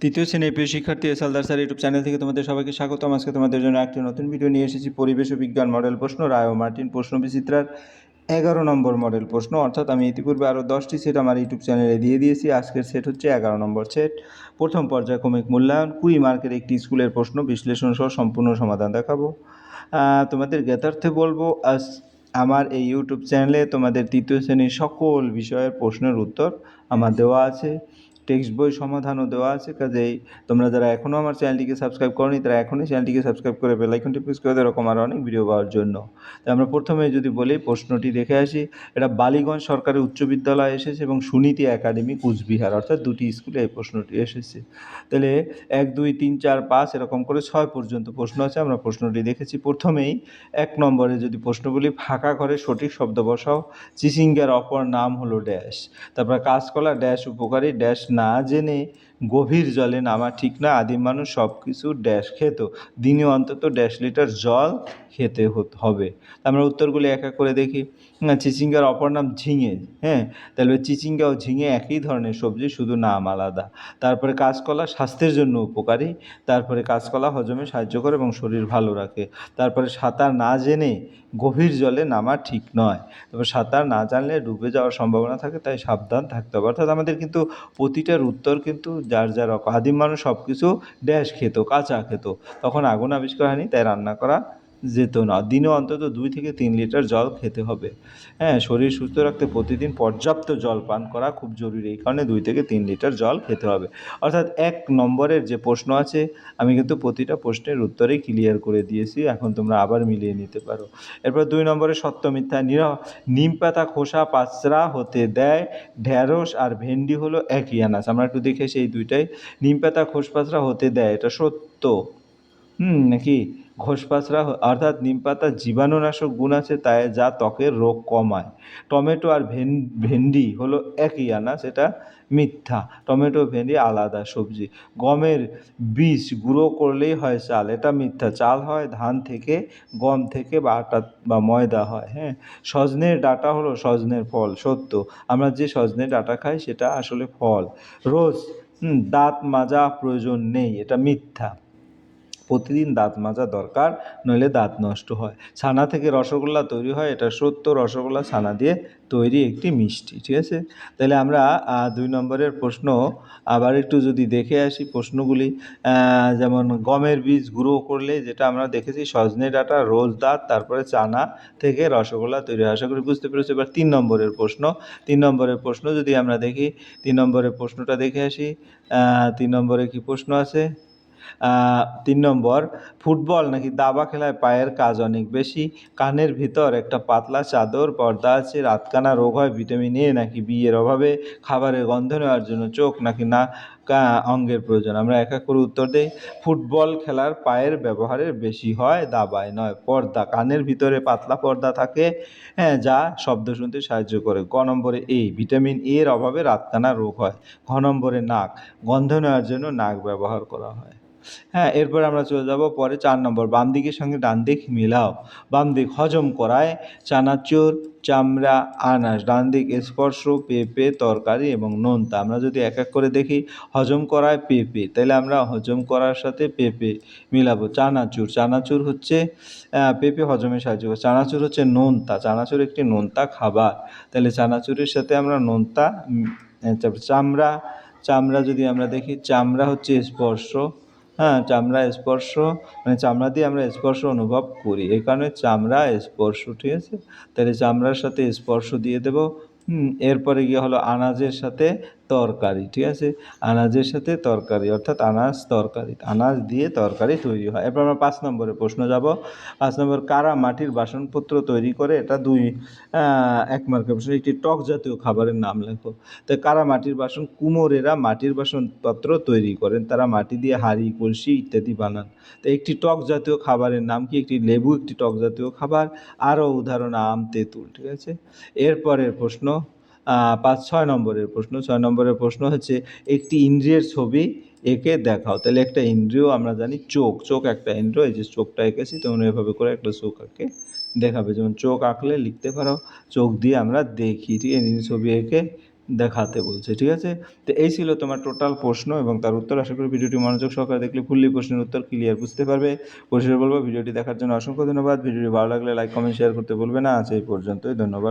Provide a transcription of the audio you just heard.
তৃতীয় শ্রেণীর প্রিয় শিক্ষার্থী এসএলদার স্যার ইউটিউব চ্যানেল থেকে তোমাদের সবাইকে স্বাগতম। আজকে তোমাদের জন্য একটি নতুন ভিডিও নিয়ে এসেছি। পরিবেশ ও বিজ্ঞান মডেল প্রশ্ন, রায় ও মার্টিন প্রশ্ন বিচিত্রার 11 নম্বর মডেল প্রশ্ন। অর্থাৎ আমি ইতিপূর্বে আরও 10টি সেট আমার ইউটিউব চ্যানেলে দিয়ে দিয়েছি। আজকের সেট হচ্ছে 11 নম্বর সেট। প্রথম পর্যায়ক্রমিক মূল্যায়ন, 20 মার্কের একটি স্কুলের প্রশ্ন বিশ্লেষণ সহ সম্পূর্ণ সমাধান দেখাবো। তোমাদের জ্ঞাতার্থে বলবো, আমার এই ইউটিউব চ্যানেলে তোমাদের তৃতীয় শ্রেণীর সকল বিষয়ের প্রশ্নের উত্তর আমার দেওয়া আছে, টেক্সট বই সমাধানও দেওয়া আছে। কাজেই তোমরা যারা এখনও আমার চ্যানেলটিকে সাবস্ক্রাইব করনি তারা এখনই চ্যানেলটিকে সাবস্ক্রাইব করে বেল আইকনটি প্রেস করে দেওয়া, এরকম আরও অনেক ভিডিও পাওয়ার জন্য। তো আমরা প্রথমে যদি বলি, প্রশ্নটি দেখে আসি। এটা বালিগঞ্জ সরকারি উচ্চ বিদ্যালয়ে এসেছে এবং সুনীতি একাডেমি কুচবিহার, অর্থাৎ দুটি স্কুলে এই প্রশ্নটি এসেছে। তাহলে 1, 2, 3, 4, 5 এরকম করে 6 পর্যন্ত প্রশ্ন আছে। আমরা প্রশ্নটি দেখেছি। প্রথমেই 1 নম্বরে যদি প্রশ্ন বলি, ফাঁকা ঘরে সঠিক শব্দ বসাও। চিচিঙ্গার অপর নাম হলো ড্যাশ। তারপরে কাঁচকলা ড্যাশ উপকারী ড্যাশ না জেনে গভীর জলে নামা ঠিক না। আদিম মানুষ সব কিছু ড্যাশ খেত, দিনে অন্তত ড্যাশ লিটার জল খেতে হবে। আমরা উত্তরগুলি এক এক করে দেখি। চিচিঙ্গার অপর নাম ঝিঙে। তাহলে চিচিঙ্গা ও ঝিঙে একই ধরনের সবজি, শুধু নাম আলাদা। তারপরে কাঁচকলা স্বাস্থ্যের জন্য উপকারী। তারপরে কাঁচকলা হজমে সাহায্য করে এবং শরীর ভালো রাখে। তারপরে সাঁতার না জেনে গভীর জলে নামা ঠিক নয়। তবে সাঁতার না জানলে ডুবে যাওয়ার সম্ভাবনা থাকে, তাই সাবধান থাকতে হবে। অর্থাৎ আমাদের কিন্তু প্রতিটার উত্তর কিন্তু যার যার আদিম মানুষ সব কিছু ড্যাশ খেত, কাঁচা খেত, তখন আগুন আবিষ্কার হয়নি, তাই রান্না করা যেত না। দিনে অন্তত 2 থেকে 3 লিটার জল খেতে হবে। শরীর সুস্থ রাখতে প্রতিদিন পর্যাপ্ত জল পান করা খুব জরুরি, এই কারণে 2 থেকে 3 লিটার জল খেতে হবে। অর্থাৎ 1 নম্বরের যে প্রশ্ন আছে, আমি কিন্তু প্রতিটা প্রশ্নের উত্তরেই ক্লিয়ার করে দিয়েছি। এখন তোমরা আবার মিলিয়ে নিতে পারো। এরপর 2 নম্বরে সত্য মিথ্যা। নিম পাতা খোসা পাচরা হতে দেয় ঢ্যাঁড়স আর ভেন্ডি হলো একই আনাজ। আমরা একটু দেখে সেই দুইটাই। নিম পাতা খোস পাচরা হতে দেয়, এটা সত্য। নাকি ঘোষপাচরা, অর্থাৎ নিম পাতার জীবাণুনাশক গুণ আছে, তাই যা ত্বকের রোগ কমায়। টমেটো আর ভেন্ডি হলো একই আনাজ, এটা মিথ্যা। টমেটো ভেন্ডি আলাদা সবজি। গমের বীজ গুঁড়ো করলেই হয় চাল, এটা মিথ্যা। চাল হয় ধান থেকে, গম থেকে বা আটা বা ময়দা হয়। সজনের ডাঁটা হলো সজনের ফল, সত্য। আমরা যে সজনের ডাঁটা খাই সেটা আসলে ফল। রোজ দাঁত মাজা প্রয়োজন নেই, এটা মিথ্যা। প্রতিদিন দাঁত মাজা দরকার, নইলে দাঁত নষ্ট হয়। ছানা থেকে রসগোল্লা তৈরি হয়, এটা সত্য। রসগোল্লা ছানা দিয়ে তৈরি একটি মিষ্টি। ঠিক আছে, তাহলে আমরা 2 নম্বরের প্রশ্ন আবার একটু যদি দেখে আসি প্রশ্নগুলি। যেমন গমের বীজ গুঁড়ো করলে, যেটা আমরা দেখেছি, সজনে ডাঁটা, রোজ দাঁত, তারপরে চানা থেকে রসগোল্লা তৈরি হয়। আশা করি বুঝতে পেরেছি। এবার 3 নম্বরের প্রশ্ন। 3 নম্বরের প্রশ্ন যদি আমরা দেখি, 3 নম্বরের প্রশ্নটা দেখে আসি। 3 নম্বরে কি প্রশ্ন আছে? 3 নম্বর, ফুটবল নাকি দাবা খেলায় পায়ের কাজ অনেক বেশি। কানের ভিতর একটা পাতলা চাদর পর্দা আছে। রাতকানা রোগ হয় ভিটামিন এ নাকি বি এর অভাবে। খাবারের গন্ধ নেওয়ার জন্য চোখ নাকি না অঙ্গের প্রয়োজন। আমরা এক এক করে উত্তর দেই। ফুটবল খেলার পায়ের ব্যবহারের বেশি হয়, দাবায় নয়। পর্দা, কানের ভিতরে পাতলা পর্দা থাকে, যা শব্দ শুনতে সাহায্য করে। ক নম্বরে এ, ভিটামিন এর অভাবে রাতকানা রোগ হয়। ঘ নম্বরে নাক, গন্ধ নেওয়ার জন্য নাক ব্যবহার করা হয়। এরপর আমরা চলে যাব পরে 4 নম্বর, বাম দিকের সঙ্গে ডান দিক মিলাও। বাম দিক হজম করায় চানাচুর, চামড়া, আনাজ। ডান দিক স্পর্শ, পেঁপে, তরকারি এবং নোনতা। আমরা যদি এক এক করে দেখি, হজম করায় পেঁপে, তাহলে আমরা হজম করার সাথে পেঁপে মিলাবো। চানাচুর, চানাচুর হচ্ছে পেঁপে হজমে সাহায্য করে। চানাচুর হচ্ছে নোনতা, চানাচুর একটি নোনতা খাবার, তাহলে চানাচুরের সাথে আমরা নোনতা। চামড়া, চামড়া যদি আমরা দেখি, চামড়া হচ্ছে স্পর্শ। চামড়া স্পর্শ, মানে চামড়া দিয়ে আমরা স্পর্শ অনুভব করি, এই কারণে চামড়া স্পর্শ। ঠিক আছে, তাহলে চামড়ার সাথে স্পর্শ দিয়ে দেব। এরপরে গিয়ে হলো আনাজের সাথে তরকারি। ঠিক আছে, আনাজের সাথে তরকারি, অর্থাৎ আনাজ তরকারি, আনাজ দিয়ে তরকারি তৈরি হয়। এরপর আমরা 5 নম্বরে প্রশ্ন যাব। 5 নম্বর, কারা মাটির বাসনপত্র তৈরি করে? এটা 1 মার্কের প্রশ্ন। একটি টক জাতীয় খাবারের নাম লেখো। তো কারা মাটির বাসন? কুমোরেরা মাটির বাসনপত্র তৈরি করেন, তারা মাটি দিয়ে হাঁড়ি, কলসি ইত্যাদি বানান। তো একটি টক জাতীয় খাবারের নাম কি? একটি লেবু একটি টক জাতীয় খাবার। আরও উদাহরণ আম, তেঁতুল। ঠিক আছে, এরপরের প্রশ্ন 6 নম্বরের প্রশ্ন। 6 নম্বরের প্রশ্ন হচ্ছে, একটি ইন্দ্রিয়ের ছবি এঁকে দেখাও। তাহলে একটা ইন্দ্রিয় আমরা জানি চোখ, চোখ একটা ইন্দ্রিয়। এই যে চোখটা এঁকেছি, তোমরা এভাবে করে একটা চোখ আঁকে দেখাবে। যেমন চোখ আঁকলে লিখতে পারো, চোখ দিয়ে আমরা দেখি। ঠিক আছে, ছবি এঁকে দেখাতে বলছে, ঠিক আছে? তো এই ছিল তোমার টোটাল প্রশ্ন এবং তার উত্তর। আশা করি ভিডিওটি মনোযোগ সহকারে দেখলে ফুললি প্রশ্নের উত্তর ক্লিয়ার বুঝতে পারবে। পরিশেষে বলব ভিডিওটি দেখার জন্য অসংখ্য ধন্যবাদ। ভিডিওটি ভালো লাগলে লাইক, কমেন্ট, শেয়ার করতে ভুলবে না। আজ এই পর্যন্তই, ধন্যবাদ।